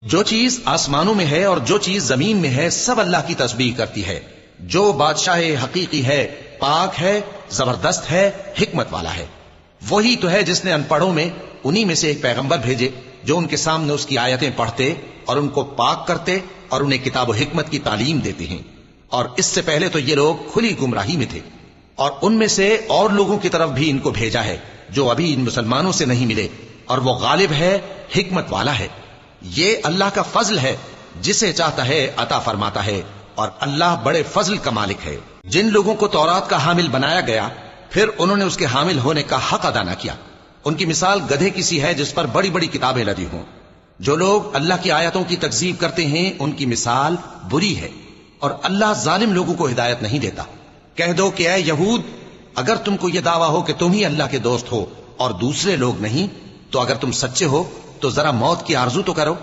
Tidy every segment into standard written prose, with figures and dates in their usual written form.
جو چیز آسمانوں میں ہے اور جو چیز زمین میں ہے سب اللہ کی تسبیح کرتی ہے. جو بادشاہ حقیقی ہے پاک ہے، زبردست ہے، حکمت والا ہے. وہی تو ہے جس نے ان پڑھوں میں انہی میں سے ایک پیغمبر بھیجے جو ان کے سامنے اس کی آیتیں پڑھتے اور ان کو پاک کرتے اور انہیں کتاب و حکمت کی تعلیم دیتے ہیں. اور اس سے پہلے تو یہ لوگ کھلی گمراہی میں تھے، اور ان میں سے اور لوگوں کی طرف بھی ان کو بھیجا ہے جو ابھی ان مسلمانوں سے نہیں ملے، اور وہ غالب ہے، حکمت والا ہے. یہ اللہ کا فضل ہے، جسے چاہتا ہے عطا فرماتا ہے، اور اللہ بڑے فضل کا مالک ہے. جن لوگوں کو تورات کا حامل بنایا گیا پھر انہوں نے اس کے حامل ہونے کا حق ادا نہ کیا، ان کی مثال گدھے کی سی ہے جس پر بڑی بڑی کتابیں لدی ہوں. جو لوگ اللہ کی آیتوں کی تکذیب کرتے ہیں ان کی مثال بری ہے، اور اللہ ظالم لوگوں کو ہدایت نہیں دیتا. کہہ دو کہ اے یہود، اگر تم کو یہ دعویٰ ہو کہ تم ہی اللہ کے دوست ہو اور دوسرے لوگ نہیں، تو اگر تم سچے ہو تو ذرا موت کی آرزو تو کرو.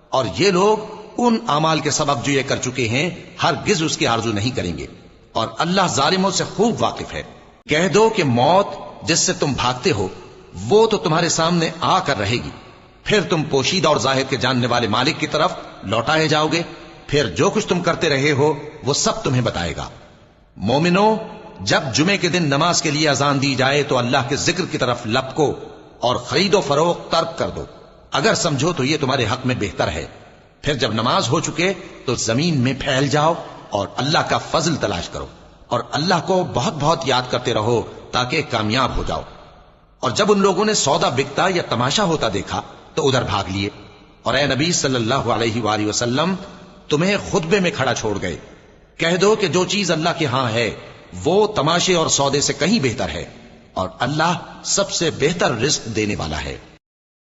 اور یہ لوگ ان اعمال کے سبب جو یہ کر چکے ہیں ہرگز اس کی آرزو نہیں کریں گے، اور اللہ ظالموں سے خوب واقف ہے. کہہ دو کہ موت جس سے تم بھاگتے ہو وہ تو تمہارے سامنے آ کر رہے گی، پھر تم پوشیدہ اور ظاہر کے جاننے والے مالک کی طرف لوٹائے جاؤ گے، پھر جو کچھ تم کرتے رہے ہو وہ سب تمہیں بتائے گا. مومنو، جب جمعے کے دن نماز کے لیے اذان دی جائے تو اللہ کے ذکر کی طرف لپکو اور خرید و فروخت ترک کر دو، اگر سمجھو تو یہ تمہارے حق میں بہتر ہے. پھر جب نماز ہو چکے تو زمین میں پھیل جاؤ اور اللہ کا فضل تلاش کرو، اور اللہ کو بہت بہت یاد کرتے رہو تاکہ کامیاب ہو جاؤ. اور جب ان لوگوں نے سودا بکتا یا تماشا ہوتا دیکھا تو ادھر بھاگ لیے، اور اے نبی صلی اللہ علیہ وآلہ وسلم تمہیں خطبے میں کھڑا چھوڑ گئے. کہہ دو کہ جو چیز اللہ کے ہاں ہے وہ تماشے اور سودے سے کہیں بہتر ہے، اور اللہ سب سے بہتر رزق دینے والا ہے.